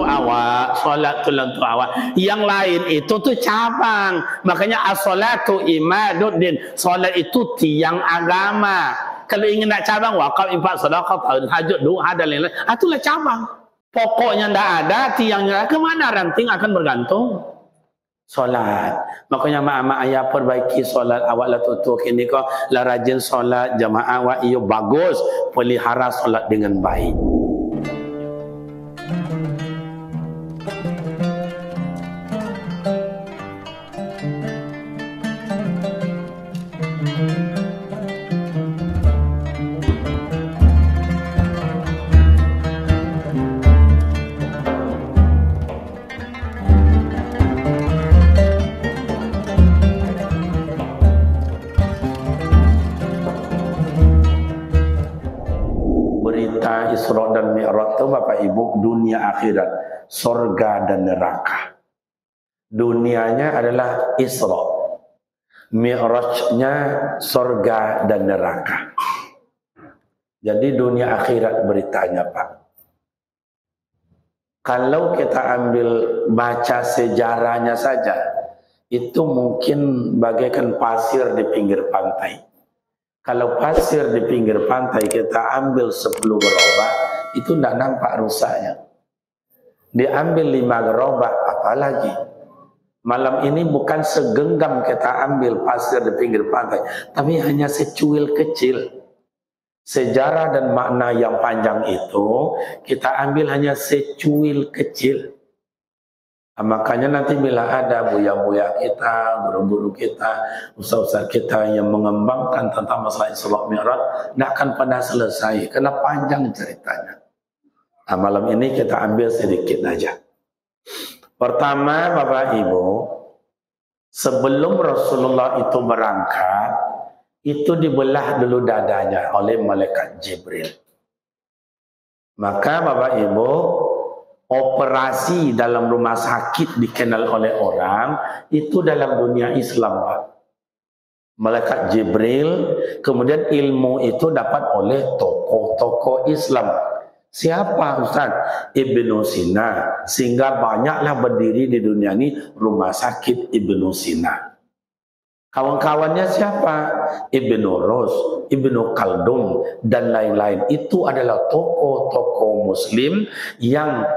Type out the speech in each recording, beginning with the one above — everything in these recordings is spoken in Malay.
awak, solat tu untuk awak. Yang lain itu tu cabang. Makanya as-salatu imaduddin. Solat itu tiang agama. Kalau ingin nak cabang, wakaf, infak, sedekah, tahajud, doa dan lain-lain, itulah cabang. Pokoknya tidak ada, tiangnya kemana ranting akan bergantung? Solat. Makanya mak-mak ayah perbaiki solat awak lah tutup ini kau lah rajin solat jamaah awak iyo bagus, pelihara solat dengan baik. Isra dan Mi'raj itu Bapak Ibu dunia akhirat, surga dan neraka. Dunianya adalah Isra, Mi'rajnya surga dan neraka. Jadi dunia akhirat beritanya Pak. Kalau kita ambil baca sejarahnya saja, itu mungkin bagaikan pasir di pinggir pantai. Kalau pasir di pinggir pantai kita ambil 10 gerobak, itu tidak nampak rusaknya. Diambil 5 gerobak, apalagi. Malam ini bukan segenggam kita ambil pasir di pinggir pantai, tapi hanya secuil kecil. Sejarah dan makna yang panjang itu, kita ambil hanya secuil kecil. Makanya nanti bila ada buya-buya kita, guru-guru kita, ustaz-ustaz kita yang mengembangkan tentang masalah Isra Mi'raj, tidak akan pernah selesai, karena panjang ceritanya. Nah, malam ini kita ambil sedikit saja. Pertama, Bapak Ibu, sebelum Rasulullah itu berangkat, itu dibelah dulu dadanya oleh malaikat Jibril. Maka Bapak Ibu, operasi dalam rumah sakit dikenal oleh orang itu dalam dunia Islam Pak. Malaikat Jibril, kemudian ilmu itu dapat oleh tokoh-tokoh Islam. Siapa Ustaz? Ibnu Sina. Sehingga banyaklah berdiri di dunia ini rumah sakit Ibnu Sina. Kawan-kawannya siapa? Ibnu Rus, Ibnu Khaldun dan lain-lain. Itu adalah tokoh-tokoh Muslim yang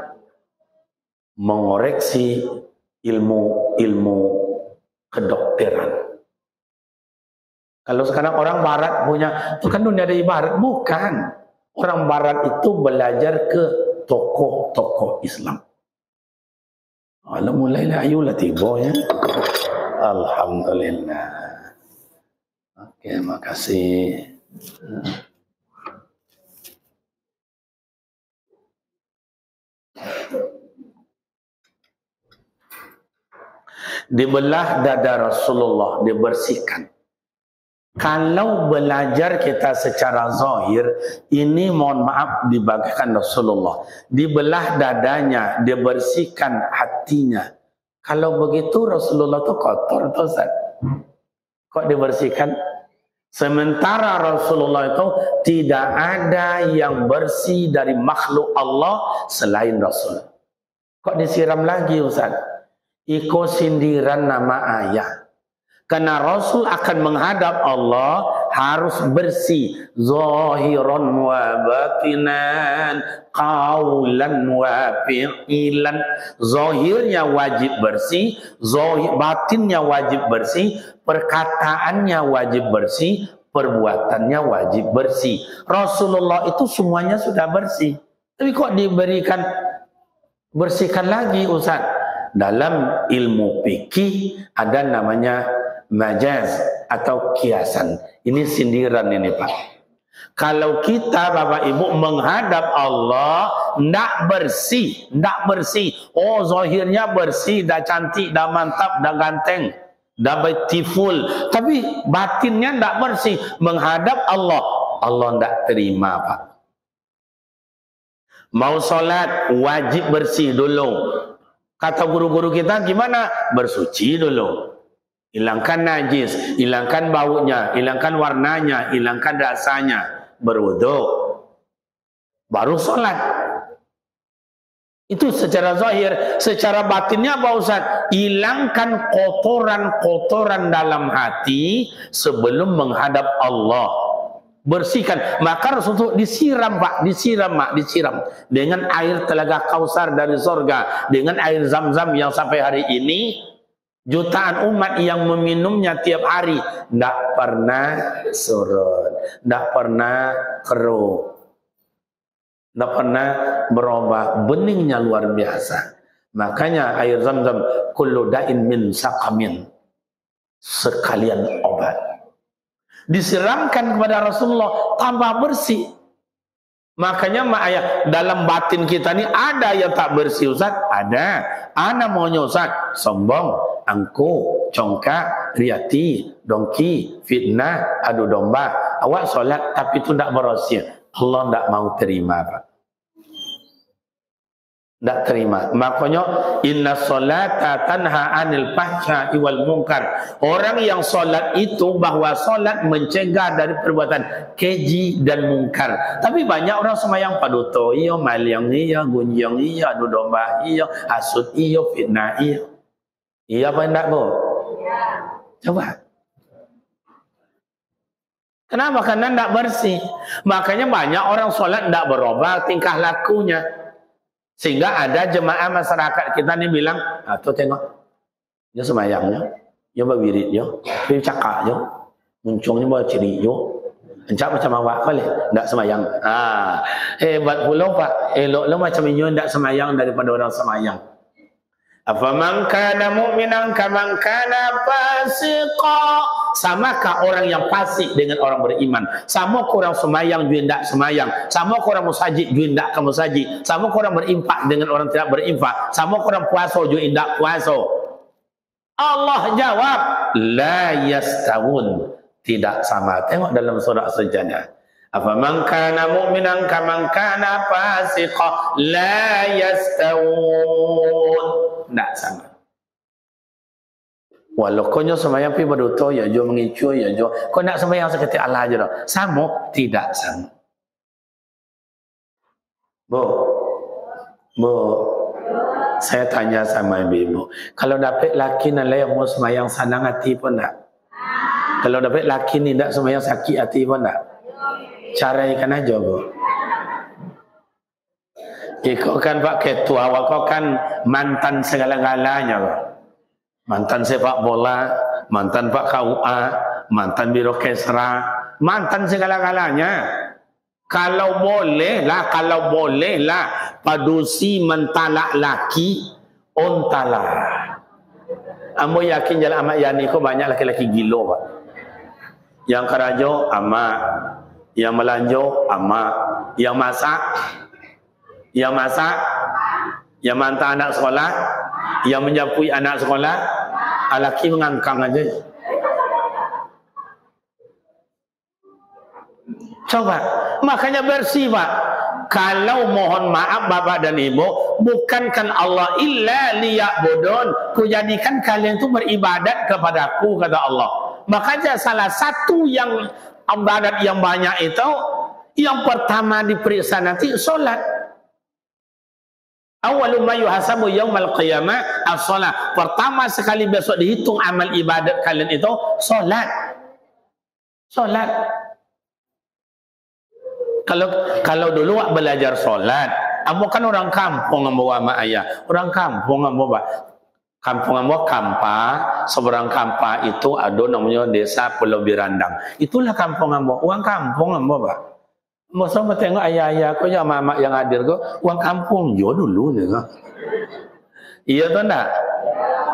mengoreksi ilmu kedokteran. Kalau sekarang orang barat punya, itu kan dunia dari barat. Bukan. Orang barat itu belajar ke tokoh-tokoh Islam. Kalau mulailah ayulah tiba ya. Alhamdulillah. Oke, makasih. Dibelah dada Rasulullah, dibersihkan. Kalau belajar kita secara zahir, ini mohon maaf dibagikan Rasulullah. Dibelah dadanya, dibersihkan hatinya. Kalau begitu Rasulullah itu kotor tuh Ustaz. Kok dibersihkan? Sementara Rasulullah itu tidak ada yang bersih dari makhluk Allah selain Rasul. Kok disiram lagi Ustaz? Ikut sindiran nama ayah. Karena Rasul akan menghadap Allah harus bersih. Zahiran wa batinan, qawlan wa fi'lan. Zahirnya wajib bersih, batinnya wajib bersih, perkataannya wajib bersih, perbuatannya wajib bersih. Rasulullah itu semuanya sudah bersih. Tapi kok diberikan bersihkan lagi Ustaz? Dalam ilmu fikih ada namanya majaz atau kiasan. Ini sindiran ini Pak. Kalau kita Bapak Ibu menghadap Allah tidak bersih, tidak bersih. Oh zahirnya bersih, dah cantik, dah mantap, dah ganteng, dah beautiful. Tapi batinnya tidak bersih. Menghadap Allah, Allah tidak terima Pak. Mau sholat wajib bersih dulu. Kata guru-guru kita gimana? Bersuci dulu. Hilangkan najis, hilangkan baunya, hilangkan warnanya, hilangkan rasanya. Berwudu. Baru sholat. Itu secara zahir. Secara batinnya apa Ustaz? Hilangkan kotoran-kotoran dalam hati sebelum menghadap Allah. Bersihkan. Maka Rasulullah disiram Pak, disiram Mak, disiram dengan air telaga Kausar dari surga, dengan air Zam-Zam yang sampai hari ini jutaan umat yang meminumnya tiap hari, tidak pernah surut, tidak pernah keruh, tidak pernah berubah, beningnya luar biasa. Makanya air Zam-Zam kullu da'in min saqamin, sekalian obat. Disiramkan kepada Rasulullah, tambah bersih. Makanya ayah, dalam batin kita ni ada yang tak bersih Ustaz, ada. Ana maunya Ustaz, sombong, angkuh, congkak, riati, dongki, fitnah, adu domba. Awak solat tapi itu tidak bersih, Allah tidak mau terima Pak. Tidak terima. Makanya inna solata tanha anil fahsya'i wal munkar. Orang yang solat itu bahwa solat mencegah dari perbuatan keji dan mungkar. Tapi banyak orang semayang paduto iyo, maliang iyo, gunjang iyo, adu domba iyo, hasut iyo, fitnah iyo. Iya apa enggak Bu? Iya. Coba. Kenapa? Karena tidak bersih. Makanya banyak orang solat tidak berubah tingkah lakunya. Sehingga ada jemaah masyarakat kita ni bilang, tuh tengok, dia semayangnya, dia berwirid dia, dia cakap dia, muncungnya bawa ciri dia, encak macam awak boleh, tak semayang. Hebat pula Pak, elok lo macam ini tak semayang daripada orang semayang. Afaman kana mu'minan kaman kana fasiqa. Samakah orang yang fasik dengan orang beriman? Sama orang semayang juga tidak semayang, sama orang musajid juga tidak ke musajid, sama orang berimpak dengan orang tidak berimpak, sama orang puasa juga tidak puasa. Allah jawab, la yastawun, tidak sama. Tengok dalam surah As-Sajdah. Afaman kana mu'minan kaman kana fasiqa la yastawun. Tak sama. Walau kau semayang pi berduto ya jo mengicu ya jo. Kau nak semayang seketik Allah aja dah. Sama tidak sama. Bu, saya tanya sama ibu. Kalau dapat laki nak yang mau semayang senang hati pun tak? Kalau dapat laki ni tak semayang sakit hati pun tak? Cara ikan aja Bu. Kau kan Pak Ketua, kau kan mantan segala-galanya Pak. Mantan sepak bola, mantan Pak KUA, mantan Biro Kesra, mantan segala-galanya. Kalau boleh lah, padusi mentalak laki, ontalah. Ambo yakin jalan amat yani kau banyak laki-laki gilo Pak. Yang kerajo amat, yang melanjo amat, yang masak, yang mantah anak sekolah, yang menjapui anak sekolah, laki mengangkang aja. Coba, makanya bersih Pak. Kalau mohon maaf Bapak dan Ibu, bukankan Allah illa liya'budun, ku jadikan kalian itu beribadat kepadaku, kata Allah. Makanya salah satu yang ibadat yang banyak itu, yang pertama diperiksa nanti solat. Awwalu ma yuhasabu yaumal qiyamah as-shalah. Pertama sekali besok dihitung amal ibadat kalian itu solat. Solat. Kalau dulu wak belajar solat, ambo kan orang kampung ambo sama ayah. Orang kampung ambo Pak. Kampung ambo Kampa, seberang Kampa itu ada namanya desa Pulau Birandang. Itulah kampung ambo. Orang kampung ambo Pak. Masa mau tengok ayah-ayah kau yang mama yang hadir kau, uang kampung jo dulu ni kan? Iya tu tak?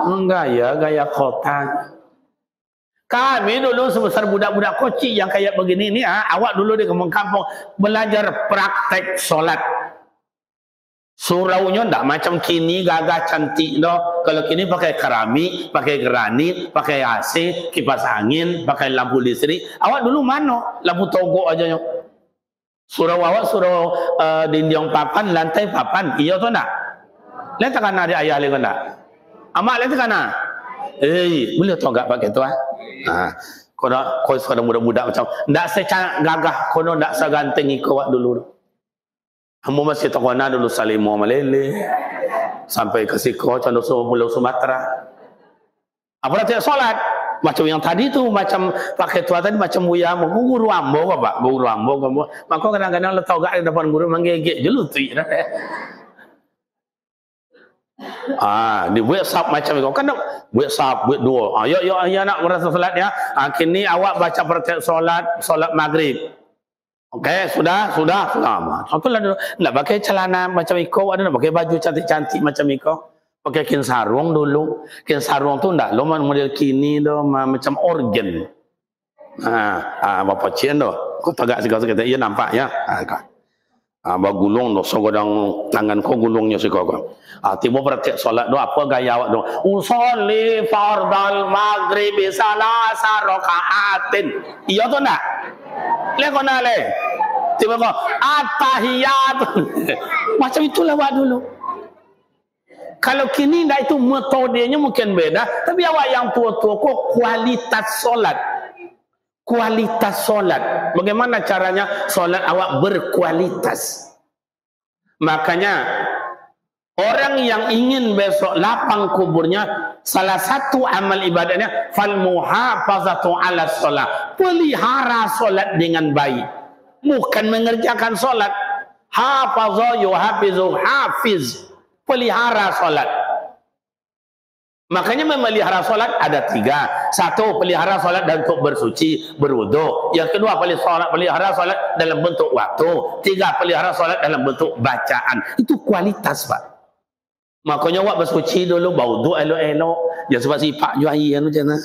Enggak ya, gaya kota. Kami dulu sebesar budak-budak kecil yang kayak begini ni, awak dulu di kampung belajar praktek solat. Suraunya tak macam kini gagah cantik doh. Kalau kini pakai keramik, pakai granit, pakai AC, kipas angin, pakai lampu listrik. Awak dulu mana? Lampu togok aja nyo. Surau awak surau dinding papan, lantai papan. Iya tu nak? Lihat kan ada ayah lagi tak? Amak lihat kan? Boleh tahu tak pakai tu? Kau sudah budak-budak macam, tak secak gagah, kau tak seganteng ikut awak dulu. Kamu masih tahu mana dulu Salimah Malele. sampai ke Siko, Condoso, Pulau Sumatera. Apa tiap solat? Macam yang tadi tu, macam pakai tua tadi macam buya, guru ambo apa? Guru ambo, maka kadang-kadang letak gak di depan guru menggigit je lutut. Di buat sab macam itu. Kan buat sab, buat dua. Yo nak merasa solat ya. Kini awak baca pertiap solat maghrib. Okey, sudah. Contohlah dulu, nak pakai celana macam iko, ada nak pakai baju cantik-cantik macam iko. Pakai kain sarung dulu. Kain sarung tu ndak lo model kini do macam organ. Bapa cien do. Kau tagak segala-segala ia nampak ya. Gulung do so godang tangan kau gulungnya si kau. Tiba praktek solat do apa gaya awak do. Usolli fardal maghrib salasa rakaatin. Iya tu nak? Le kau nak le. Tiba kau at-tahiyat. Macam itulah awak dulu. Kalau kini dah itu metodenya mungkin beda, tapi awak yang tua-tua kok kualitas solat. Bagaimana caranya solat awak berkualitas? Makanya orang yang ingin besok lapang kuburnya, salah satu amal ibadahnya fal muhafazatu ala solat, pelihara solat dengan baik, bukan mengerjakan solat. Hafaza yuhafizu hafiz, pelihara solat. Makanya memelihara solat ada 3. Satu, pelihara solat dan untuk bersuci, berwudu. Yang kedua, pelihara solat dalam bentuk waktu. 3, pelihara solat dalam bentuk bacaan. Itu kualitas, Pak. Makanya awak bersuci dulu, berwudu elok-elok. Jangan sebab sifat juai anu jangan.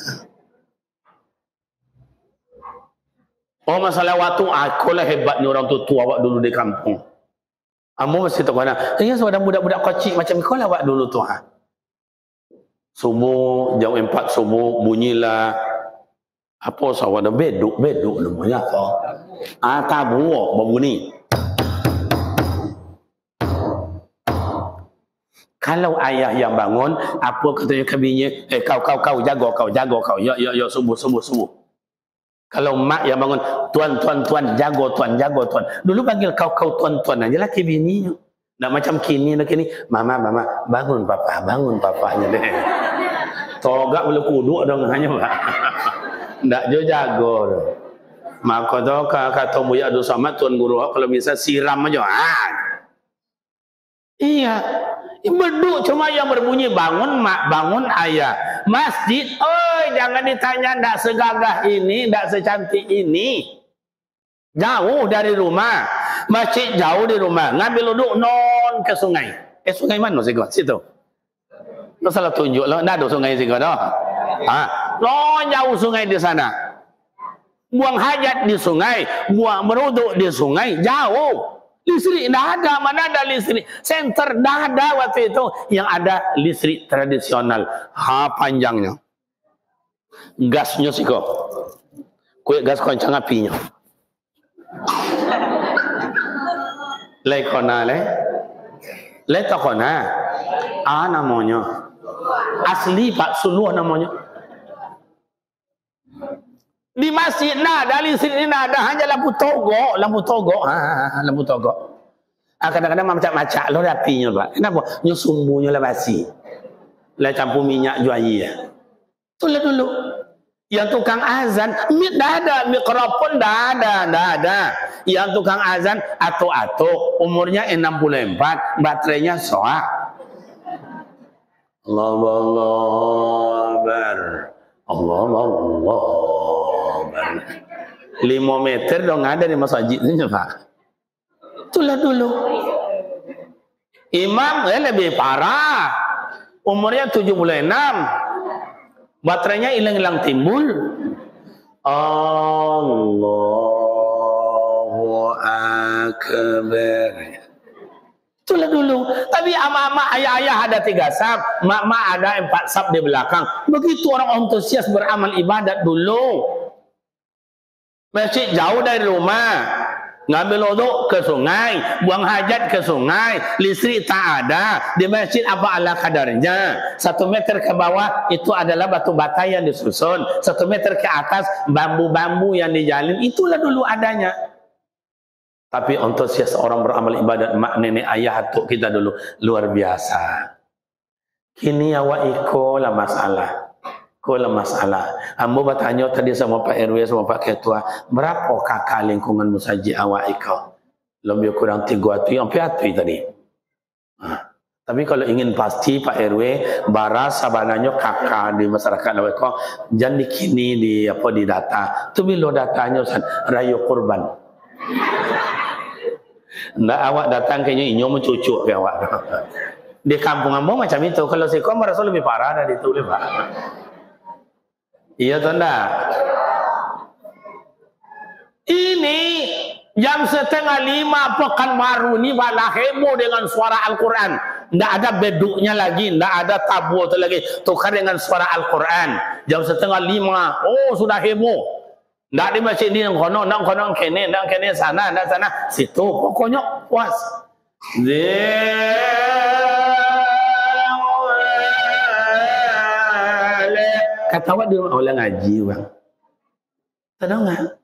Masalah waktu, akulah hebatnya orang tua awak dulu di kampung. Amu mesti tak mana. Ya sebab budak-budak kecil macam kau lah awak dulu tu Subuh jam 4 subuh bunyilah apa sawah dah beduk namanya apa? Tabu berbunyi. Kalau ayah yang bangun, apa katanya kabinya? Kau jaga kau. Ya subuh. Kalau mak yang bangun, tuan, jaga tuan. Dulu panggil kau tuan aja lah ke bini. Nak macam kini, mama, bangun papanya deh. Togak boleh kuduk dong hanya pak. Ndak jo jago. Maka tu kata Buya Abdul Samad tuan guru kalau bisa siram aja. Iya. Beduk cuma yang berbunyi bangun mak, bangun ayah. Masjid, jangan ditanya ndak segagah ini, ndak secantik ini. Jauh dari rumah. Masjid jauh dari rumah. Ngambil uduk non ke sungai. Sungai mana sih kau? Situ. Lo salah tunjuk lo, ndak ada sungai sih kau dah. Jauh sungai di sana. Buang hajat di sungai, buang beruduk di sungai, jauh. Listrik dah ada, mana ada listrik senter dah ada waktu itu. Yang ada listrik tradisional, panjangnya. Gasnya sih kok, kue gas koncang apinya. Lekona letokona, namanya asli Pak Suluh namanya. Di masjid nak ada listrik ni nak ada hanya lampu togok. Lampu togok. Kadang-kadang macam-macam lo apinya Pak. Kenapa? Nya sumbunya lah basi. Lah campur minyak juai ya. Itulah dulu. Yang tukang azan, dah ada mikrofon dah ada. Yang tukang azan atuk-atuk, umurnya 64, baterainya soak. Allah 5 meter dong ada di masjid ini Pak. Itulah dulu. Imam lebih parah. Umurnya 76. Baterainya hilang-hilang timbul. Allahu Akbar. Itulah dulu. Tapi ama-ama ayah-ayah ada 3 sab, mak-mak ada 4 sab di belakang. Begitu orang antusias beramal ibadat dulu. Masjid jauh dari rumah, ngambil uduk ke sungai, buang hajat ke sungai, listrik tak ada. Di masjid apa ala kadarnya. 1 meter ke bawah itu adalah batu bata yang disusun, 1 meter ke atas bambu-bambu yang dijalin. Itulah dulu adanya. Tapi antusias orang beramal ibadat, mak nenek ayah atuk kita dulu luar biasa. Kini awak iko lah masalah. Ko lah masalah. Ambo bertanya tadi sama Pak RW sama Pak Ketua, berapa kakak lingkungan musajid awak iko? Lebih kurang 3 atui, hampir atui tadi. Tapi kalau ingin pasti Pak RW, baras sabananya kakak di masyarakat awak iko, jangan dikini di apa di data. Tu bilo datanya rayu kurban. Ndak awak datang kayaknya inyo mencucuk ke awak. Di kampung ambo macam itu. Kalau siko merasa lebih parah dari itu lebih Pak. Iya atau enggak? Ini jam 4:30 Pekanbaru ini malah heboh dengan suara Al-Quran. Ndak ada beduknya lagi, ndak ada tabu itu lagi. Tukar dengan suara Al-Quran. Jam 4:30, oh sudah heboh. Ndak di masjid ini nang kono kene sana, situ. Pokoknya puas. Kata awak di rumah orang ngaji bang. Tahu enggak?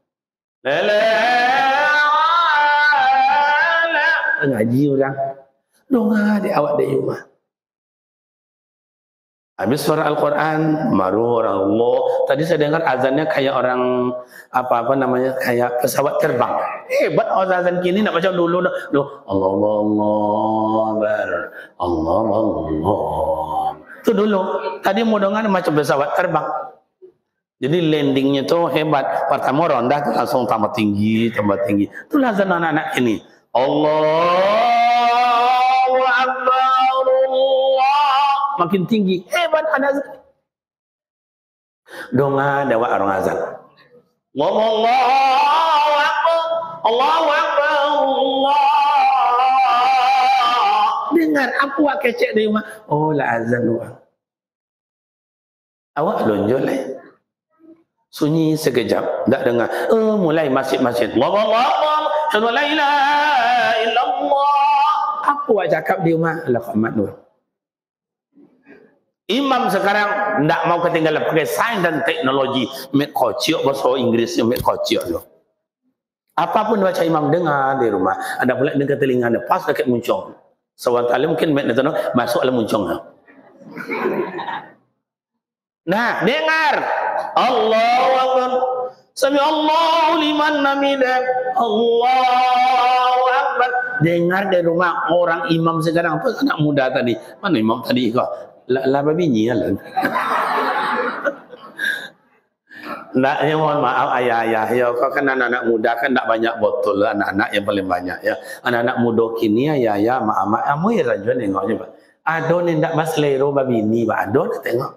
Ngaji orang. Doa di awak di rumah. Habis suara Al-Quran, baru orang Allah. Tadi saya dengar azannya kayak orang apa namanya, kayak pesawat terbang. Hebat azan kini nak macam dulu. Allah Allah. Itu dulu. Tadi mau dengar macam pesawat terbang. Jadi landingnya tuh hebat. Pertama ronda tuh langsung tambah tinggi. Itulah azan anak-anak ini. Allahu Akbar, Allah. Makin tinggi. Hebat azan. Donga dawa orang azan. Allahu Akbar, Allahu Akbar, Allah. Dengar apa kecek di rumah. Oh lah azan doang. Awak lonjol sunyi sekejap, tak dengar. Mulai masjid-masjid. Allah, syahadu la ilaha illallah. Apa awak cakap di rumah? Allah Muhammad doang. Imam sekarang tak mau ketinggalan pakai sains dan teknologi. Mek kocok bahasa Inggrisnya mek kocok tu. Apapun baca imam dengar di rumah. Ada pula dengar telinga ada pas dekat muncung. Sewan tali mungkin mek nonton masuk dalam muncung. Nah, dengar. Allahu Akbar. Sami Allahu liman hamidah. Allahu Akbar. Dengar di rumah orang imam sekarang apa anak muda tadi. Mana imam tadi kau? Lah babinya lah. Nak yang mohon maaf ayah-ayah ya, kau kan anak-anak muda kan tak banyak botol anak-anak yang paling banyak ya. Anak-anak muda kini ayah-ayah mak-mak amu ya raja nengoknya Pak. Ada ni ndak maslero babini Pak. Ada tengok.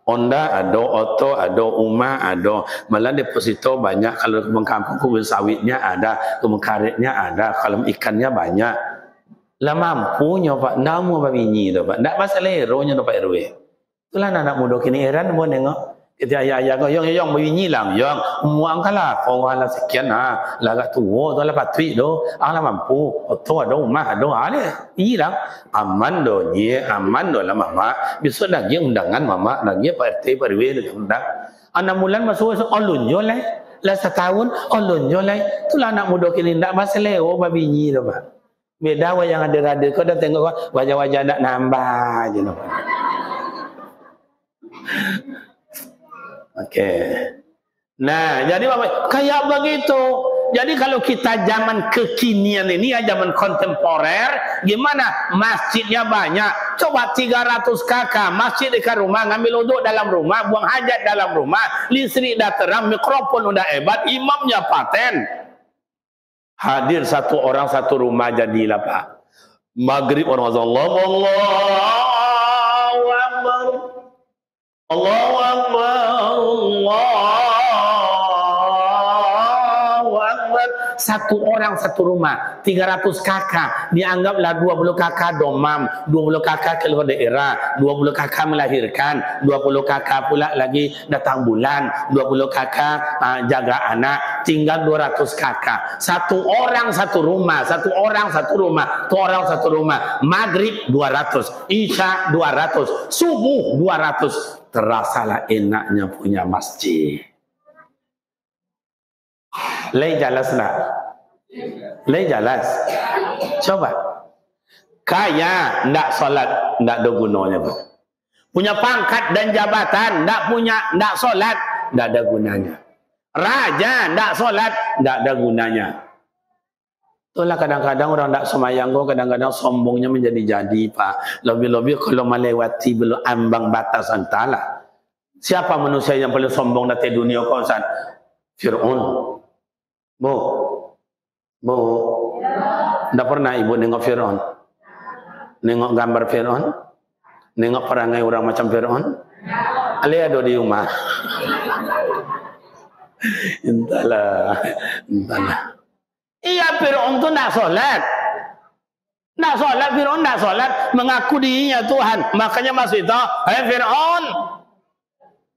Honda ada, auto ada, rumah ada. Malah deposito banyak. Kalau kebun kampung kebun sawitnya ada, kebun karetnya ada, kalau ikannya banyak. Lah mampunya Pak, namu babini tu Pak. Ndak maslero nya Pak RW. Itulah anak muda kini heran mau nengok. Kita ayah-ayah kau yang begini lang, yang muang kalah, kau kalah sekian lagak tua, tu lah patri do, lah mampu, tu ada rumah, ada ni, hilang, aman do lah mama, besok lagi undangan mama, lagi Pak RT, Pak RW dengan undang, anak bulan masuk olun jolai, lah setahun olun jolai, itulah anak muda kini ndak masalah, babinyi do Pak, beda yang ada kau dah tengok wajah-wajah nak nambah je no Pak. Okey. Nah, jadi Bapak kayak begitu. Jadi kalau kita zaman kekinian ini ya zaman kontemporer, gimana? Masjidnya banyak. Coba 300 kakak masjid dekat rumah, ngambil uduk dalam rumah, buang hajat dalam rumah, listrik dah terang, mikrofon udah hebat, imamnya paten. Hadir satu orang satu rumah jadilah Pak. Maghrib orang Allahu Akbar. Allahu Akbar. Allahu Akbar. Satu orang satu rumah, 300 kakak, dianggaplah 20 kakak domam, 20 kakak keluar daerah, 20 kakak melahirkan, 20 kakak pula lagi datang bulan, 20 kakak jaga anak, tinggal 200 kakak. Satu orang satu rumah, satu orang satu rumah, satu orang satu rumah. Maghrib 200, Isya 200, subuh 200. Terasalah enaknya punya masjid. Lei jelas nak? Lei jelas. Coba. Kaya, ndak solat, ndak ada gunanya. Punya pangkat dan jabatan, ndak solat, ndak ada gunanya. Raja, ndak solat, ndak ada gunanya. Itulah kadang-kadang orang ndak semayang, kadang-kadang sombongnya menjadi-jadi, Pak. Lebih-lebih kalau melewati belum ambang batas antara. Siapa manusia yang paling sombong di dunia kau, Ustaz? Fir'aun. Bu. Ndak pernah ibu nengok Fir'aun? Nengok gambar Fir'aun? Nengok perangai orang macam Fir'aun? Ali ada di rumah. Entahlah. Iya, Fir'aun tu nak solat. Fir'aun nak solat. Mengaku dirinya Tuhan. Makanya masih tahu, hai Fir'aun,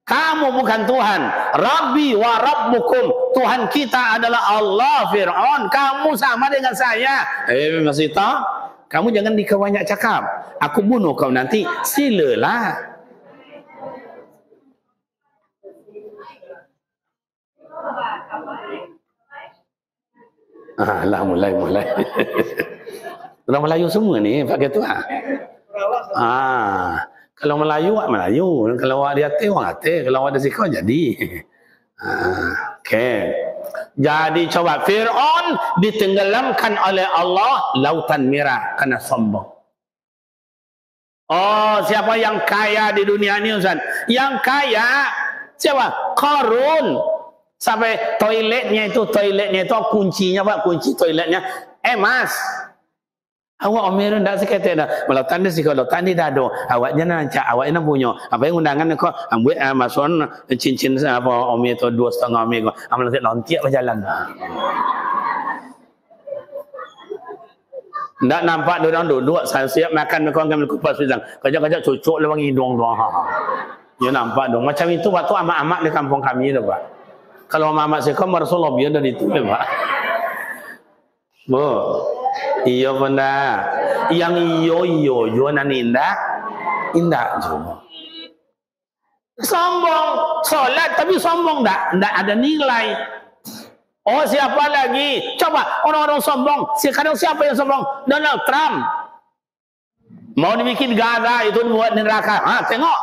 kamu bukan Tuhan. Rabbi wa Rabbukum. Tuhan kita adalah Allah, Fir'aun. Kamu sama dengan saya. Masih tahu? Kamu jangan dikebanyak cakap. Aku bunuh kau nanti. Silalah. Lah mulai. Orang Melayu semua ni pakai tu kalau Melayu, kalau awak di hati, orang hati. Kalau awak ada sikap, jadi. Okey. Jadi coba, Fir'aun ditenggelamkan oleh Allah lautan merah kerana sombong. Oh, siapa yang kaya di dunia ini, Ustaz? Yang kaya siapa? Qarun. Sampai toiletnya itu kuncinya, Pak, kunci toiletnya emas. Awak omeran dak sekete dah. Kalau tanda sih kalau tanda dah do. Awaknya nak awaknya punya. Apa yang undangan kau ambil masuk cincin apa omer tu 2,5 omer kau. Amal nanti lontiak berjalan. Ndak nampak dia orang duduk siap makan kau ambil kupas pisang. Kajak-kajak cucuk lewang hidung tu. Ya nampak dong. Macam itu waktu amak-amak di kampung kami tu, Pak. Kalau amak-amak saya kau Rasulullah biar dari itu, Pak. Bu. Iya benda, yang iyo nan indah juga. Sombong, solat tapi sombong ndak ada nilai. Oh, siapa lagi? Coba orang-orang sombong. Sekarang siapa yang sombong? Donald Trump. Mau dibikin Gaza itu buat neraka. Tengok.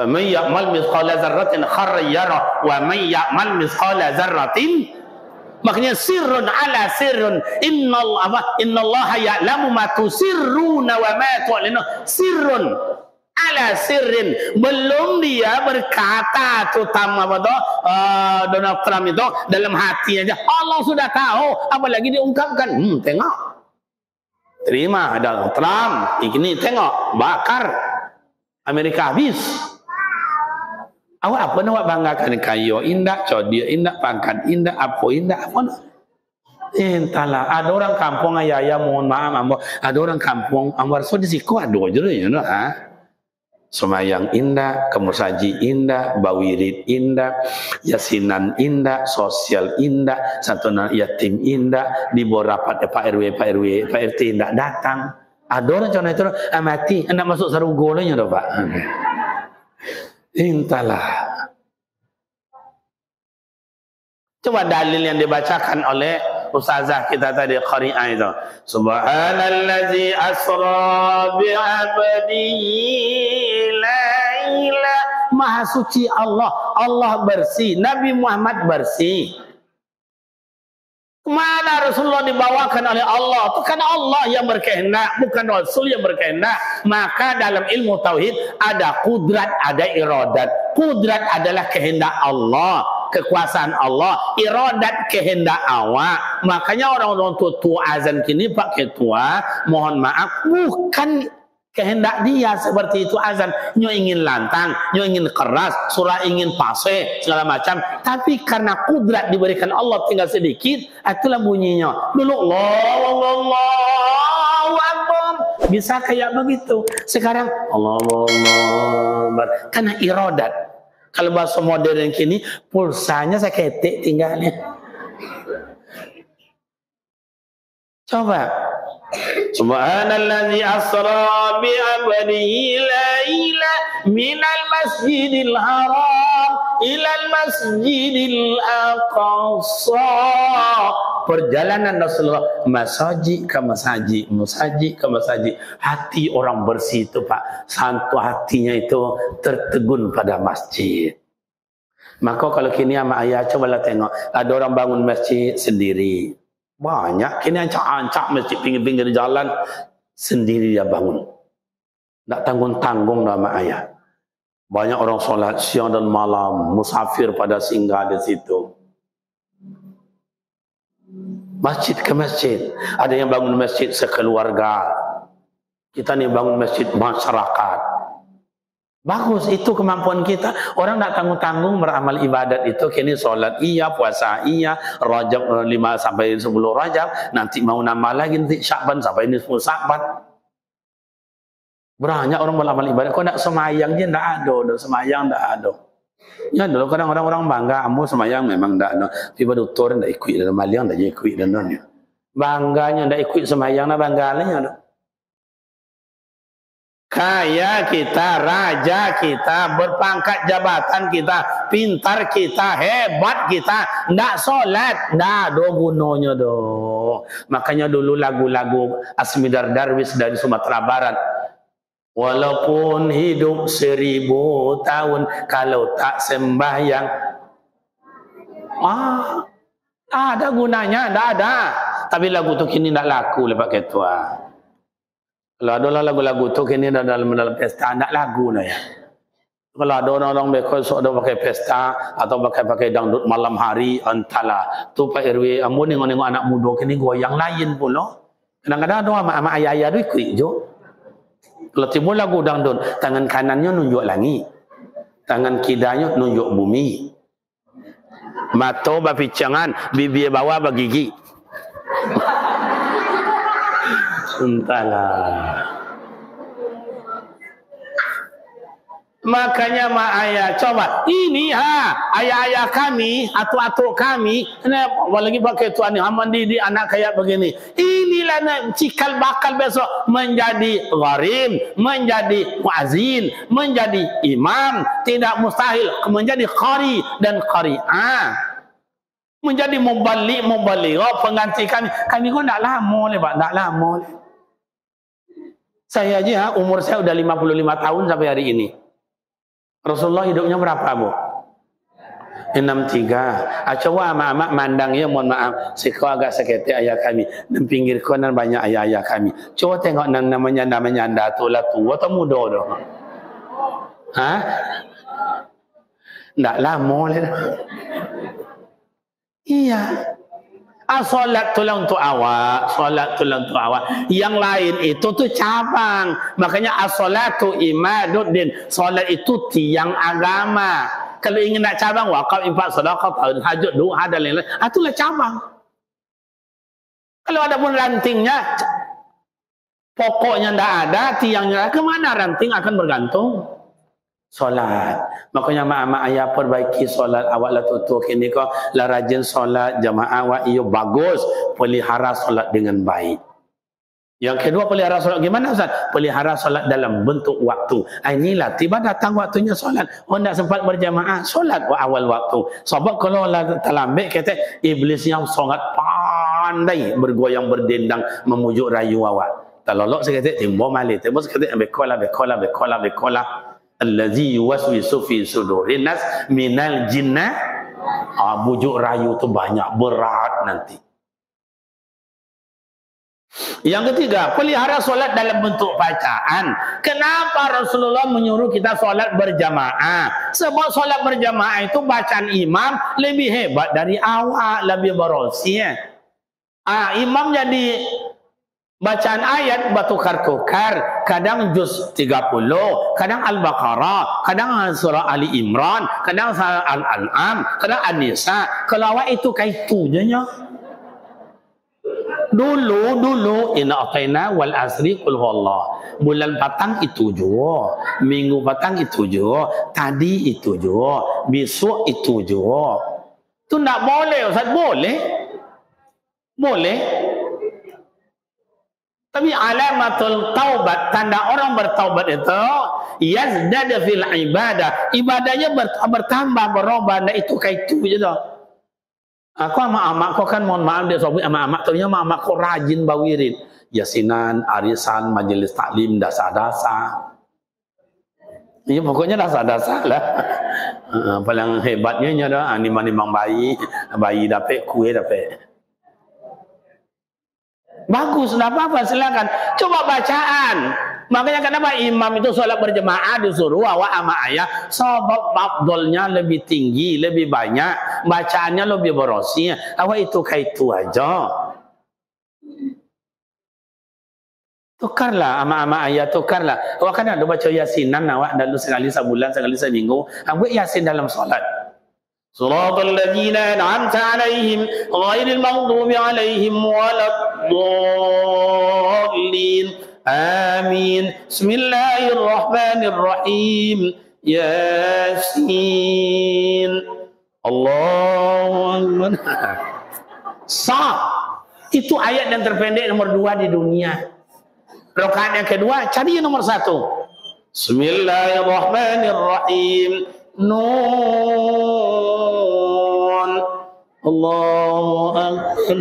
Man ya'mal mithqala dzarratin khairan yarah wa man ya'mal mithqala dzarratin, maknanya sirrun ala sirrun, innallaha ya'lamu ma tusirruna wa ma tu'linun. Sirrun ala sirrin, belum dia berkata terutama Donald Trump itu dalam hati aja Allah sudah tahu, apalagi diungkapkan. Tengok, terima Donald Trump ini, tengok bakar Amerika habis. Awak apa nak awak banggakan? Kayo indah, codia indah, pangkat indah, apa indah, apa nak? Entahlah. Ada orang kampung ayah mohon maaf, ada orang kampung ambar so di siku ada je you know, Semayang indah, kemusaji indah, bawirid indah, yasinan indah, sosial indah, santunan yatim indah, di bawah rapat Pak RW, Pak RT indah datang. Ada orang contoh itu mati, hendak masuk sarugolanya dah, Pak. Entahlah. Coba dalil yang dibacakan oleh ustazah kita tadi, qari'ah itu. Subhanallazi asra bi'abdihi laila. Maha suci Allah. Allah bersih. Nabi Muhammad bersih. Kemana Rasulullah dibawakan oleh Allah? Itu karena Allah yang berkehendak, bukan Rasul yang berkehendak. Maka dalam ilmu tauhid ada kudrat, ada iradat. Kudrat adalah kehendak Allah, kekuasaan Allah. Iradat kehendak awak. Makanya orang-orang tua azan kini Pak Ketua, mohon maaf, bukan kehendak dia seperti itu azan. Nyo ingin lantang, nyo ingin keras, surah ingin pase, segala macam. Tapi karena kudrat diberikan Allah tinggal sedikit, itulah bunyinya. Dulu Allahu Akbar, bisa kayak begitu. Sekarang Allahu Akbar, karena iradat. Kalau bahasa modern kini, pulsanya saya ketik tinggalnya. Coba. Subhanallazi asra bi 'abdihi laila minal masjidil haram ilal masjidil aqsa. Perjalanan Rasulullah masajid ke masajid, masajid ke masajid. Hati orang bersih itu Pak, santu hatinya itu tertegun pada masjid. Maka kalau kini sama ayah cobalah tengok, ada orang bangun masjid sendiri. Banyak kini ancak-ancak masjid pinggir-pinggir jalan sendiri dia bangun. Tak tanggung-tanggung sama ayah. Banyak orang solat siang dan malam, musafir pada singgah di situ. Masjid ke masjid. Ada yang bangun masjid sekeluarga. Kita ni bangun masjid masyarakat. Bagus, itu kemampuan kita. Orang tak tanggung-tanggung beramal ibadat itu. Kini solat iya, puasa iya, Rajab 5 sampai 10 Rajab. Nanti mau nambah lagi nanti Syakban sampai ini 10 Syakban. Banyak orang beramal ibadat. Kau nak semayang je tak ada. Semayang tak ada. Ya dulu kadang orang bangga, ambo semayang memang tak ada. Tiba doktor tak ikut dalam maliang tak ikut dalam ni. Bangganya tak ikut semayang nak bangganya. Kaya kita, raja kita, berpangkat jabatan kita, pintar kita, hebat kita, tak solat, tak ada gunanya doh. Makanya dulu lagu-lagu Asmidar Darwis dari Sumatera Barat. Walaupun hidup 1000 tahun, kalau tak sembahyang, ada gunanya, tak ada. Tapi lagu tu kini tak laku lepas ketua. Kalau ada lagu-lagu tu kini dalam pesta, tak lagu lah ya. Kalau ada orang-orang bekal ada pakai pesta atau pakai dangdut malam hari, entahlah. Tu Pak RW, ambo nengok anak muda kini goyang lain pula. Kadang-kadang ada mak ayah tu ikut je. Kalau timbul lagu dangdut, tangan kanannya nunjuk langit, tangan kirinya nunjuk bumi, mata berpicangan, bibir bawah bergigi. Entahlah. Makanya mak ayah coba ini ayah-ayah kami, atuk-atuk kami, apalagi pakai tuan ni aman di anak kayak begini. Inilah nak cikal bakal besok menjadi gharim, menjadi muazzin, menjadi imam, tidak mustahil menjadi qari dan qari'ah. Menjadi mubaligh pengganti kami. Kami kau tak lama le Pak, tak lama le. Saya aja umur saya udah 55 tahun sampai hari ini. Rasulullah hidupnya berapa Bu? 63. Coba mak mandang ya, mohon maaf. Saya agak sakit ayah kami. Dan pinggir kanan banyak ayah-ayah kami. Coba tengok namanya anda tua atau muda dah. Tak lama lah. Iya. Solat tulang untuk awak, solat tulang untuk awak. Yang lain itu tu cabang. Makanya as-salatu imaduddin. Solat itu tiang agama. Kalau ingin nak cabang, wakaf, infak, sedekah, tahajud, doa dan lain-lain, itulah cabang. Kalau ada pun rantingnya, pokoknya tidak ada, tiangnya kemana ranting akan bergantung? Solat. Makanya mak ayah perbaiki solat awak lah tutup kini kau lah rajin solat jamaah awak iyo bagus, pelihara solat dengan baik. Yang kedua, pelihara solat gimana Ustaz? Pelihara solat dalam bentuk waktu. Inilah tiba datang waktunya solat, tak sempat berjamaah, solat awal waktu. Sebab kalau lah terlambat kata iblis yang sangat pandai bergoyang berdendang memujuk rayu awak. Talolok saya kata timbul malih, timbul saya kata bekola. Allazi yuwaswisu fi sudurin nas minal jinnah. Bujuk rayu tu banyak, berat nanti. Yang ketiga, pelihara solat dalam bentuk bacaan. Kenapa Rasulullah menyuruh kita solat berjamaah? Sebab solat berjamaah itu bacaan imam lebih hebat dari awak, lebih berosih. Imam jadi bacaan ayat bertukar-tukar, kadang juz 30, kadang Al-Baqarah, kadang surah Ali Imran, kadang surah Al-An'am, kadang An-Nisa. Kalau awak itu kaitunya. Dulu inna aqaina wal asri qul huwallah. Bulan patang itu juga, minggu patang itu juga, tadi itu juga, besok itu juga. Itu tak boleh Ustaz, boleh. Tapi alamatul taubat, tanda orang bertaubat itu yazdad fil ibadah, ibadahnya bertambah berubah. Nah itu kayak itu je dah. Aku amak-amak kau kan mohon maaf dia sobi amak-amak tu nya amak kau rajin bawirin yasinan, arisan, majelis taklim, dasar-dasar. Ya pokoknya dasar-dasar lah. Paling hebatnya nya dah nimang bayi dapat kue dapat. Bagus, tidak apa-apa, silakan. Coba bacaan. Makanya kenapa imam itu sholat berjemaah disuruh awak sama ayah. Sebab abdolnya lebih tinggi, lebih banyak. Bacaannya lebih berosi. Awak itu kayak itu aja. Tukarlah ama-ama ayat, tukarlah. Awak kan ada baca yasinan awak dalam sekali sebulan, sekali seminggu. Awak yasin dalam solat. Suratul ladzina an'amta 'alaihim ghairil maghdubi 'alaihim waladdallin. Amin. Bismillahirrahmanirrahim. Yasin. Allahu Akbar. Sah. Itu ayat yang terpendek nomor 2 di dunia. Rakaat yang kedua cari yang nomor 1. Bismillahirrahmanirrahim. Nun. Allahu Akbar.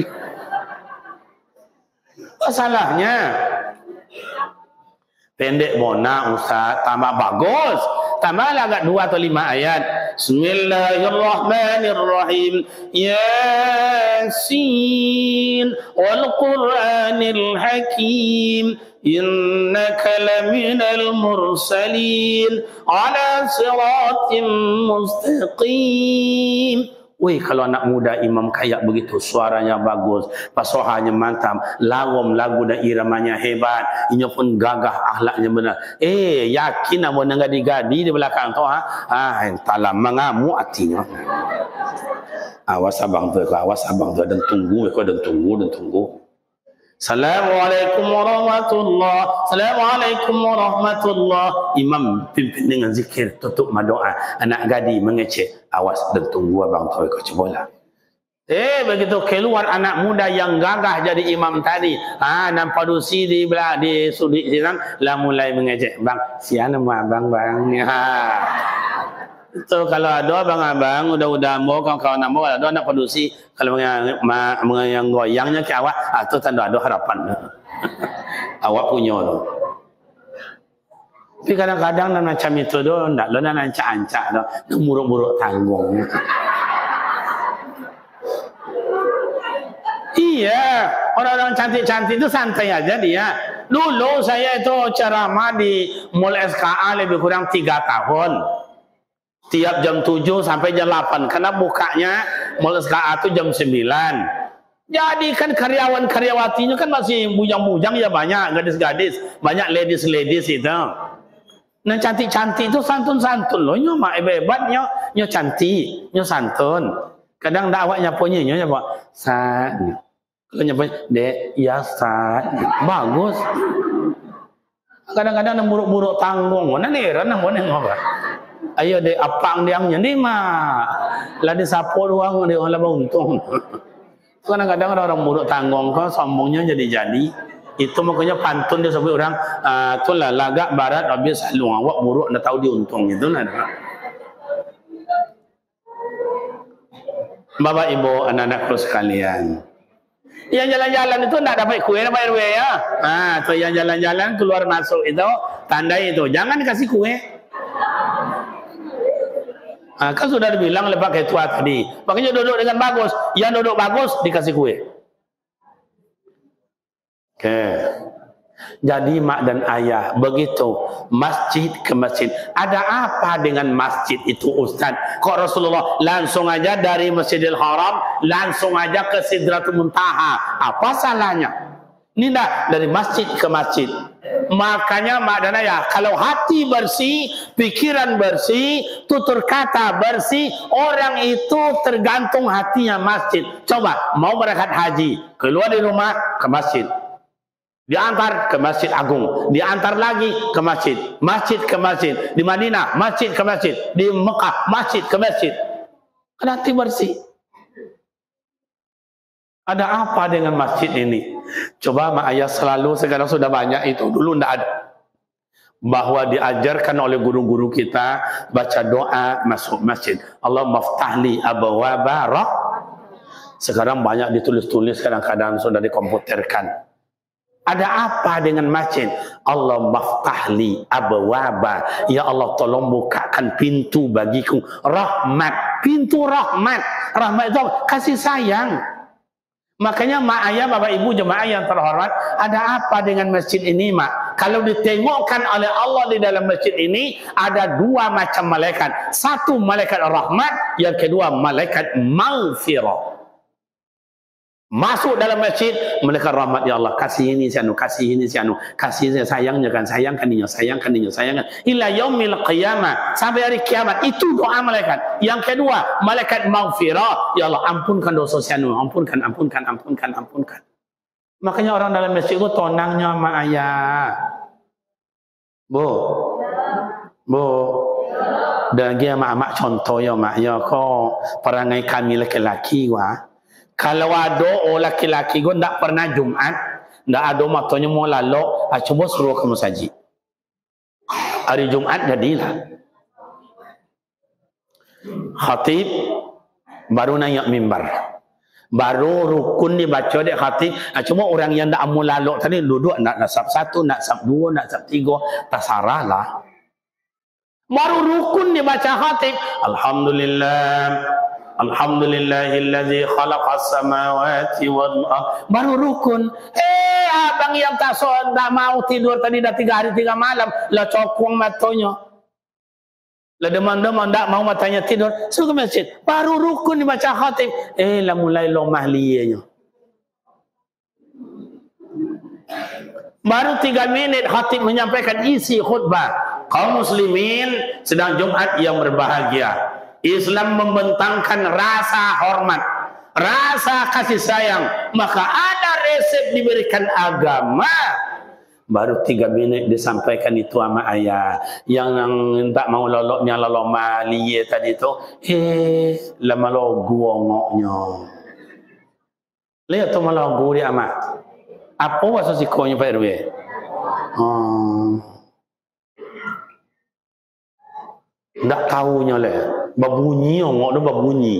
Apa salahnya? Pendek bona Ustaz, tambah bagus. Tambahlah agak 2 atau 5 ayat. Bismillahirrahmanirrahim. Yasin wal Qur'anil Hakim. Innaka laminal mursalin ala siratim mustaqim. Wih, kalau anak muda imam kayak begitu, suaranya bagus, fasohanya mantap, lagu dan iramanya hebat, ini pun gagah, akhlaknya benar. Yakin apa nak gadi di belakang tu entahlah mengamuk hatinya. Awas abang tu, dan tunggu, dan tunggu. Assalamualaikum warahmatullahi. Assalamualaikum warahmatullahi. Imam pimpin dengan zikir, tutup madoa. Anak gadi mengecek. Awas dan tunggu abang tahu kau cobalah. Begitu keluar anak muda yang gagah jadi imam tadi. Nampak dusi di belah di sudut silang lah mulai mengecek. Bang, siapa nama abang ni? Itu kalau ada abang-abang udah mau kawan-kawan nama kalau ada anak produksi kalau yang goyangnya ke awak itu tanda ada harapan. Awak punya tu. Tapi kadang-kadang nak macam itu tu ndak lo nak ancak-ancak tu, nak muruk-muruk tanggung. Iya, orang-orang cantik-cantik itu santai aja dia. Dulu saya itu ceramah di Mall SKA lebih kurang 3 tahun. Tiap jam 7 sampai jam 8. Karena bukanya Mall SKA itu jam 9. Jadi kan karyawan-karyawatinya kan masih bujang-bujang ya banyak. Gadis-gadis. Banyak ladies-ladies itu. Nah cantik-cantik itu santun-santun loh. Nyo mak hebatnya. Nyo cantik. Nyo santun. Kadang dakwah nyapunya. Nyo nyapa. Sat. Kalau nyapunya. Dek. Ya sat. Bagus. Kadang-kadang buruk-buruk tanggung. Mana nih? Mana ngapa? Ayo deh apang diangnya ni mah. Lah disapo doang dia orang lah untung. Kadang-kadang orang buruk tanggung kau sombongnya jadi. Itu makanya pantun dia sebut orang itulah lagak barat habis salung awak buruk dah tahu diuntung itu nah. Bapak Ibu anak-anakku sekalian. Yang jalan-jalan itu tidak dapat kue dapat RW ya. Tuh yang jalan-jalan keluar masuk itu tandai itu jangan kasih kue. Kan sudah dibilang oleh Pak Ketua tadi. Makanya duduk dengan bagus. Yang duduk bagus dikasih kue. Oke. Jadi mak dan ayah begitu masjid ke masjid. Ada apa dengan masjid itu Ustaz? Kok Rasulullah langsung aja dari Masjidil Haram langsung aja ke Sidratul Muntaha? Apa salahnya? Ini dah dari masjid ke masjid. Makanya mak dan ayah, kalau hati bersih, pikiran bersih, tutur kata bersih, orang itu tergantung hatinya masjid. Coba mau berangkat haji, keluar di rumah ke masjid, diantar ke Masjid Agung, diantar lagi ke masjid, masjid ke masjid, di Madinah masjid ke masjid, di Mekah masjid ke masjid. Kan hati bersih. Ada apa dengan masjid ini? Coba mak ayah selalu sekarang sudah banyak itu. Dulu tidak ada. Bahawa diajarkan oleh guru-guru kita baca doa masuk masjid. Allah maftahli abwaba rah. Sekarang banyak ditulis-tulis, kadang-kadang sudah dikomputerkan. Ada apa dengan masjid? Allah maftahli abwaba. Ya Allah, tolong bukakan pintu bagiku. Rahmat. Pintu rahmat. Rahmat itu kasih sayang. Makanya mak ayah, bapak ibu jemaah yang terhormat, ada apa dengan masjid ini, mak? Kalau ditengokkan oleh Allah di dalam masjid ini, ada dua macam malaikat. Satu malaikat rahmat, yang kedua malaikat maghfirah. Masuk dalam masjid, malaikat rahmat, ya Allah, kasih ini si anu, kasih ini si anu, kasih ini, sayangnya kan, sayangkan dia, sayangkan dia, sayangkan. Ila yaumil qiyamah, sampai hari kiamat. Itu doa malaikat. Yang kedua, malaikat maghfirah, ya Allah, ampunkan dosa si anu, ampunkan. Makanya orang dalam masjid itu tonangnya sama ayah. Bu. Dan dia mak contoh ya mak, ya kok perangai kami laki-laki wah. Kalau ada orang laki-laki gue tak pernah Jumat, tak ada matanya mau lalu, coba suruh kamu saji. Hari Jumat jadilah. Khatib baru naik mimbar. Baru rukun dibaca dek khatib. Cuma orang yang tak mau lalu tadi duduk nak sab satu, nak sab dua, nak sab tiga, terserah lah. Baru rukun dibaca khatib. Alhamdulillah. Alhamdulillahillazi khalaqas samawati wal ardh. Baru rukun. Abang yang tak mau tidur tadi dah 3 hari 3 malam, lah cokong matanya. Lah demam-demam tak mau matanya tidur, suruh ke masjid. Baru rukun dibaca khatib. Lah mulai lomah liyanya. Baru 3 minit khatib menyampaikan isi khutbah. Kaum muslimin sedang Jumat yang berbahagia. Islam membentangkan rasa hormat, rasa kasih sayang, maka ada resep diberikan agama. Baru 3 minit disampaikan itu sama ayah yang tak mau loloknya loloma liye tadi tu, lama lo guongoknya. Lihat tu malah guri amat. Apa bahasa sikonya Pak RW? Tak tahunya lah. Babunyi, ngok tu babunyi.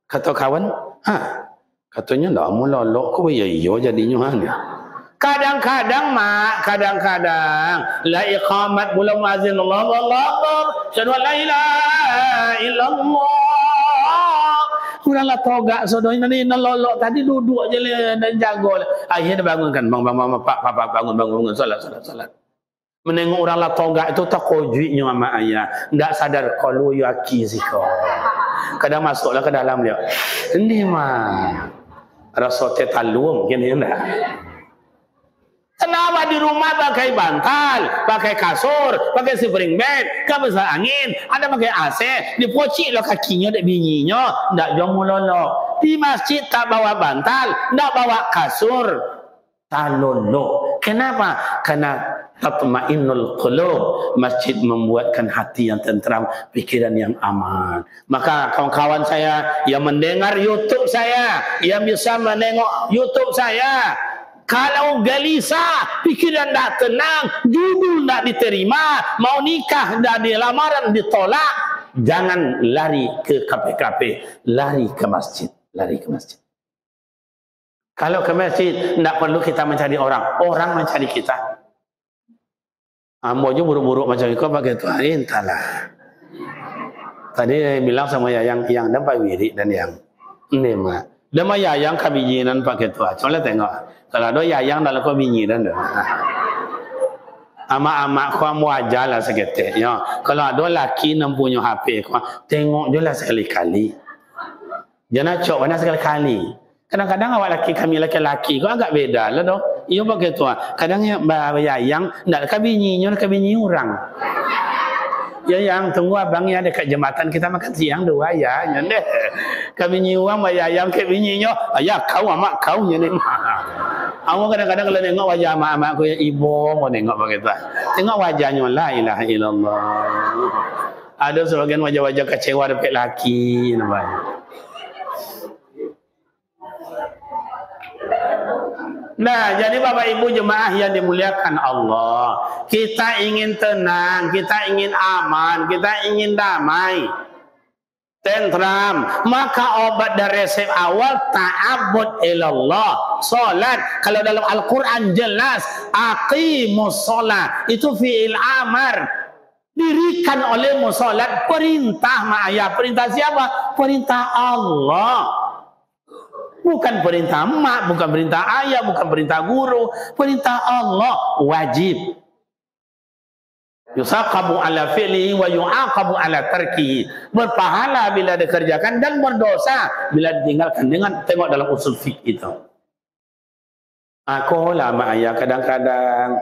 Kata kawan, katanya tak mau lolok kau ya jadinya dia. Kadang-kadang mak, kadang-kadang la iqamat bulan muazzin Allah Akbar, syahadu la ilaha illallah. Kuranglah togak sodoi nanti lolok tadi duduk aja dan jago. Akhirnya bangunkan, bang pak bangun salat. Menengok orang lah tonggak itu tak kojiknya sama ayah. Tak sadar kalau yaki zikor. Kadang masuklah ke dalam dia. Ini mah rasa tetalu mungkin ya enggak. Kenapa di rumah pakai bantal, pakai kasur, pakai spring bed, kabel angin, ada pakai AC, dipocik lo kakinya dek binyinya, ndak jong mololo. Di masjid tak bawa bantal, ndak bawa kasur. Talolo. Kenapa? Karena tatma'innul qulub. Masjid membuatkan hati yang tentram, pikiran yang aman. Maka kawan-kawan saya yang mendengar YouTube saya, yang bisa menengok YouTube saya, kalau gelisah, pikiran tak tenang, judul tak diterima, mau nikah tak dilamaran ditolak, jangan lari ke KPKP, lari ke masjid. Kalau ke masjid, tidak perlu kita mencari orang mencari kita. Ambo je buruk-buruk macam itu pakai tu, entahlah. Tadi bilang sama yang dapat wirid dan yang ini mah. Dia mah yang kabijinan pakai tu. Coba tengok. Kalau ada yang dalam kabijinan dah. Amak-amak kau mau ajalah seketik. Ya. Kalau ada laki yang punya HP, kau tengok je lah sekali-kali. Jangan cok mana sekali-kali. Kadang-kadang awak kami laki-laki kau agak beda lah doh. Ia pakai tu. Kadang yang nak kabinyinya kabinyi orang. Ya yang tunggu abang yang dekat jembatan kita makan siang dua ya. Nyende. Kabinyi orang yang kabinyinya ayah kau amak kau nyende. Awak kadang-kadang kalau tengok wajah amak-amak aku yang ibu mau tengok pakai tu. Tengok wajahnya la ilaha illallah. Ada sebagian wajah-wajah kecewa dekat laki namanya. Nah, jadi Bapak Ibu jemaah yang dimuliakan Allah, kita ingin tenang, kita ingin aman, kita ingin damai, tentram. Maka obat dan resep awal ta'abbud ilallah, salat. Kalau dalam Al-Quran jelas aqimus shalah, itu fi'il amar, dirikan olehmu salat, perintah ma'ayah. Perintah siapa? Perintah Allah. Bukan perintah mak, bukan perintah ayah, bukan perintah guru, perintah Allah, wajib. Yusaqabu ala fi'lihi wa yu'aqabu ala tarkihi. Berpahala bila dikerjakan dan berdosa bila ditinggalkan. Dengan tengok dalam usul fiqh itu. Aku lama ayah kadang-kadang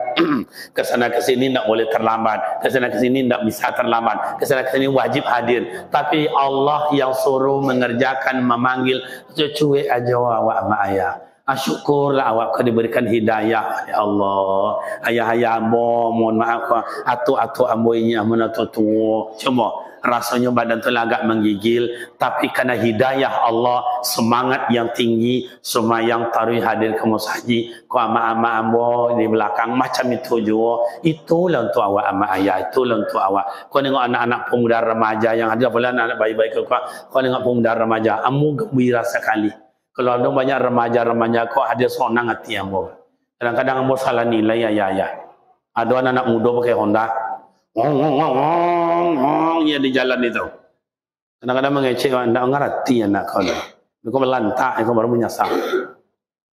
kesana kesini tak boleh terlambat, kesana kesini tak bisa terlambat, kesana kesini wajib hadir. Tapi Allah yang suruh mengerjakan, memanggil, cuek aja awak sama ayah. Syukurlah awak kau diberikan hidayah ya Allah. Ayah-ayah ambo, mohon maaf atu-atu ambo ini amun atu-atu. Cuma rasanya badan tu agak menggigil, tapi karena hidayah Allah, semangat yang tinggi, semayang taruh hadir ke mushaji, kau ama-ama ambo di belakang macam itu juga. Itulah untuk awak ama ayah, itulah untuk awak. Kau tengok anak-anak pemuda remaja yang ada, pula anak baik-baik kau tengok pemuda remaja, amu gembira sekali. Kalau ada banyak remaja-remaja kau hadir senang hati ambo. Kadang-kadang ambo salah nilai ayah. Ada anak-anak muda pakai Honda, ya di jalan itu. Kadang-kadang mengecek, tidak mengerti anak kau. Kau melantak, kau baru menyesal.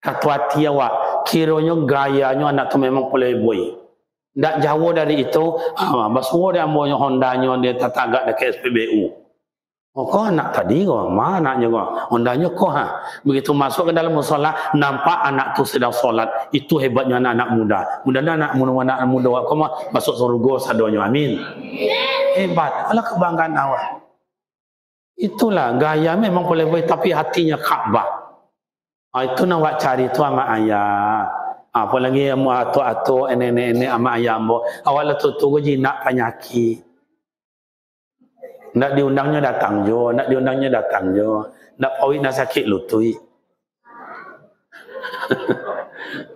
Kata hati awak, kiranya gayanya anak tu memang playboy. Tak jauh dari itu, basuh dia ambonya Hondanya dia tatagak dekat SPBU. Oh, kau anak tadi kau, mana anaknya kau? Hondanya kau ha. Begitu masuk ke dalam mushola, nampak anak tu sedang solat. Itu hebatnya anak-anak muda. Mudah-mudahan anak muda kau masuk surga sadonya. Amin. Hebat. Alah kebanggaan awak. Itulah gaya memang boleh boleh, tapi hatinya Ka'bah. Itu nak awak cari tu ama ayah. Apalagi amu atu-atu nenek-nenek ama ayah ambo. Awak lah tu jinak penyakit. Nak diundangnya datang jo, nak diundangnya datang jo. Nak pawit nak sakit lutui.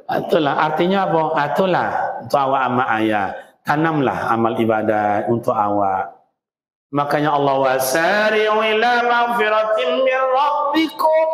Itulah artinya apa? Itulah untuk awak ama ayah. Tanamlah amal ibadat untuk awak. Makanya Allah wasari'u ila maghfiratin min rabbikum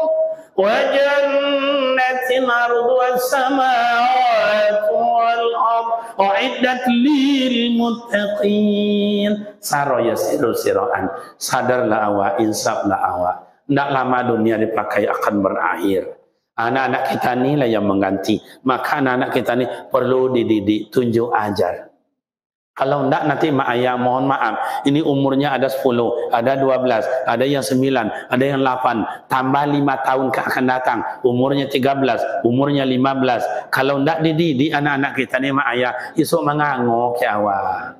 wa jannatin arduha as-samawati wal ard u'iddat lil muttaqin. Saro yasiru siraan. Sadarlah awak, insaflah awak. Tidak lama dunia dipakai akan berakhir. Anak-anak kita ni lah yang mengganti. Maka anak-anak kita ni perlu dididik, tunjuk ajar. Kalau tidak nanti mak ayah mohon maaf. Ini umurnya ada 10, ada 12, ada yang 9, ada yang 8. Tambah 5 tahun akan datang. Umurnya 13, umurnya 15. Kalau tidak dididik anak-anak kita ni mak ayah, esok menganguk ke awak.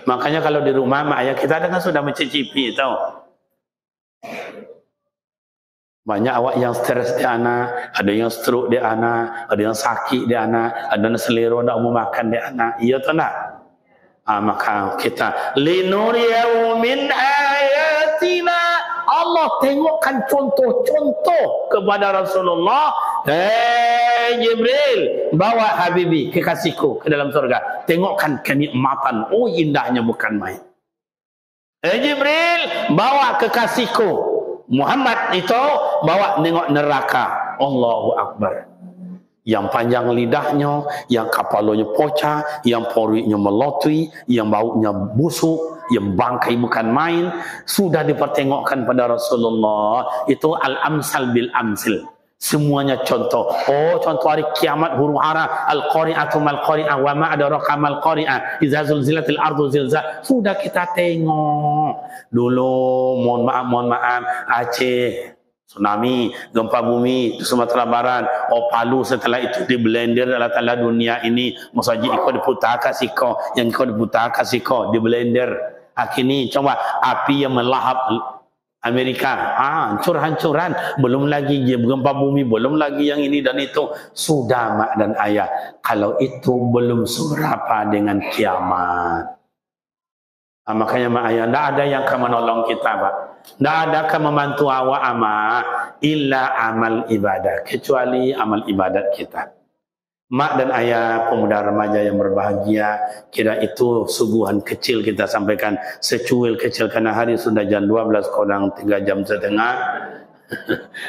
Makanya kalau di rumah mak ayah kita kan sudah mencicipi tau. Banyak awak yang stres di anak, ada yang stroke di anak, ada yang sakit di anak, ada yang selera nak mau makan di anak. Iya atau tak? Maka kita linuriyahu min ayatina. Allah tengokkan contoh-contoh kepada Rasulullah. Jibril, bawa Habibi, kekasihku ke dalam surga. Tengokkan kenikmatan. Oh, indahnya bukan main. Jibril, bawa kekasihku Muhammad itu, bawa tengok neraka. Allahu Akbar. Yang panjang lidahnya, yang kepalanya pocah, yang porinya melotui, yang baunya busuk, yang bangkai bukan main, sudah dipertengokkan pada Rasulullah. Itu al-amsal bil amsil. Semuanya contoh. Oh, contoh hari kiamat huru hara, al-qari'atu mal-qari'ah wa ma adraka mal-qari'ah idza zulzilatil ardu zilzal. Sudah kita tengok. Dulu mohon maaf Aceh tsunami, gempa bumi di Sumatera Barat, Palu, setelah itu di blender Allah Taala dunia ini. Maksudnya ikut diputar kasih kau, yang ikut diputar kasih kau di blender. Akhirnya coba api yang melahap Amerika, hancur-hancuran, belum lagi gempa bumi, belum lagi yang ini dan itu. Sudah mak dan ayah, kalau itu belum seberapa dengan kiamat. Makanya mak ayah, tidak ada yang akan menolong kita, Pak. Tidak ada akan membantu awak amal illa amal ibadah, kecuali amal ibadat kita. Mak dan ayah pemuda remaja yang berbahagia, kira itu suguhan kecil kita sampaikan, secuil kecil karena hari sudah jam 12 kurang 3 jam setengah.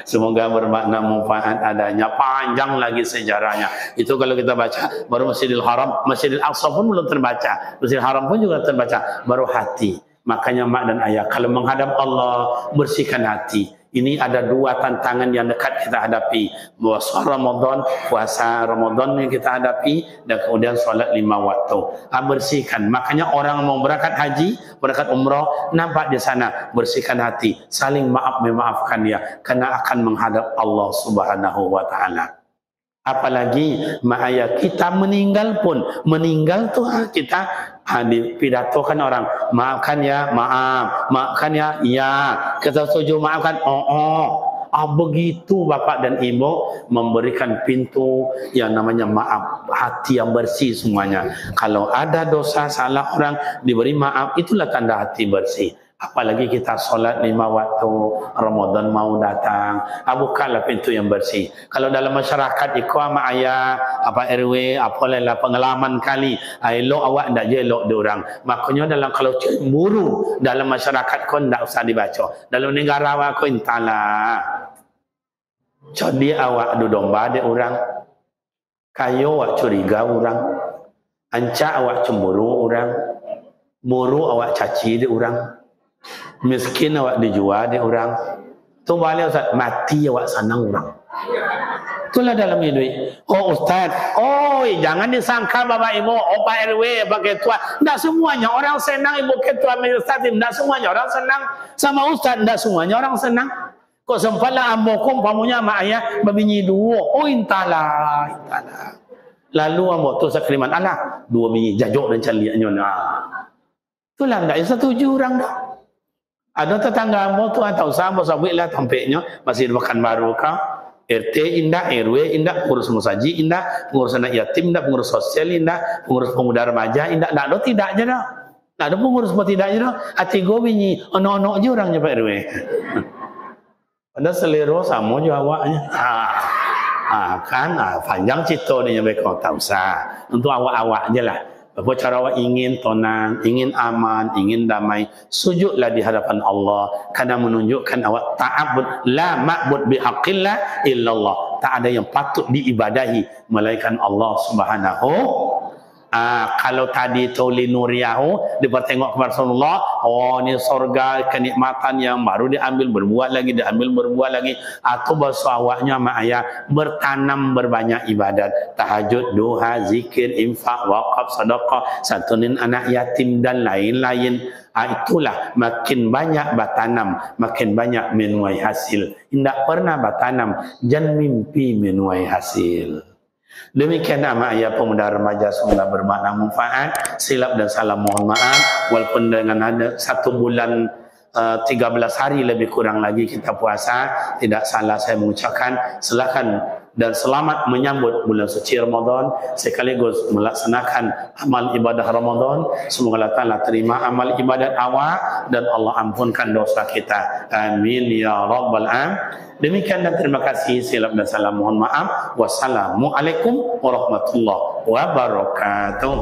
Semoga bermakna manfaat adanya, panjang lagi sejarahnya. Itu kalau kita baca, baru Masjidil Haram, Masjidil Aqsa pun belum terbaca, Masjidil Haram pun juga terbaca, baru hati. Makanya mak dan ayah, kalau menghadap Allah, bersihkan hati. Ini ada dua tantangan yang dekat kita hadapi. Puasa Ramadan, puasa Ramadan yang kita hadapi, dan kemudian solat 5 waktu. Bersihkan. Makanya orang mau berangkat haji, berangkat umrah, nampak di sana, bersihkan hati, saling maaf memaafkan dia, karena akan menghadap Allah Subhanahu wa taala. Apalagi mak ayah kita meninggal pun, meninggal tuh kita dipidatokan orang, maafkan ya, maafkan ya, iya, kita setuju maafkan, begitu bapak dan ibu memberikan pintu yang namanya maaf, hati yang bersih semuanya. Kalau ada dosa salah orang diberi maaf, itulah tanda hati bersih. Apalagi kita solat 5 waktu, Ramadan mau datang, bukalah pintu yang bersih. Kalau dalam masyarakat ikut sama ayah, apa RW, apalah pengalaman kali, elok awak tidak je elok diorang. Makanya dalam kalau cemburu dalam masyarakat kau tidak usah dibaca. Dalam negara awak kau entahlah. Jadi awak adu domba de orang, kayo awak curiga orang, ancak awak cemburu orang, muru awak caci de orang. Miskin awak dijual dia orang. Tu balik Ustaz, mati awak senang orang. Itulah dalam hidup. Oh Ustaz, jangan disangka Bapak Ibu, Pak RW, Pak Ketua. Tidak semuanya orang senang Ibu Ketua Administratif. Tidak semuanya orang senang sama Ustaz. Tidak semuanya orang senang. Kok sempatlah ambokum pamunya mak ayah babinyi dua. Entahlah. Lalu ambo tu sakriman Allah 2 biji jajuk dan caliannya. Itulah tidak setuju orang dah. Ada tetangga ambo tu atau sama sabit lah tampaknya masih makan baru kah? RT indah, RW indah, pengurus musaji indah, pengurus anak yatim indah, pengurus sosial indah, pengurus pemuda remaja indah. Nak ada tidak je dah. Nak ada pengurus pun tidak je dah. Hati go binyi, ono-ono je orangnya Pak RW. Ada selero sama je awaknya. Panjang cerita dia nyampe tak usah. Untuk awak-awak je lah. Apa cara awak ingin tenang, ingin aman, ingin damai, sujudlah di hadapan Allah karena menunjukkan awak ta'abbud, la ma'bud bihaqqillah illallah. Tak ada yang patut diibadahi melainkan Allah Subhanahu. Kalau tadi tuli nuriyahu dipertengok kepada Rasulullah, ini surga kenikmatan yang baru diambil, berbuat lagi, atau bahasa awaknya mak ayah bertanam berbanyak ibadat, tahajud, duha, zikir, infak, wakaf, sedekah, santunin anak yatim dan lain-lain. Itulah makin banyak bertanam, makin banyak menuai hasil. Tidak pernah bertanam, jangan mimpi menuai hasil. Demikian nama ayah pemuda remaja, semoga bermakna manfaat. Silap dan salah mohon maaf. Walaupun dengan ada 1 bulan 13 hari lebih kurang lagi kita puasa, tidak salah saya mengucapkan silakan dan selamat menyambut bulan suci Ramadan sekaligus melaksanakan amal ibadah Ramadan. Semoga Allah Ta'ala terima amal ibadat awak dan Allah ampunkan dosa kita. Amin ya rabbal alamin. Demikian dan terima kasih. Silap dan salah mohon maaf. Wassalamualaikum warahmatullahi wabarakatuh.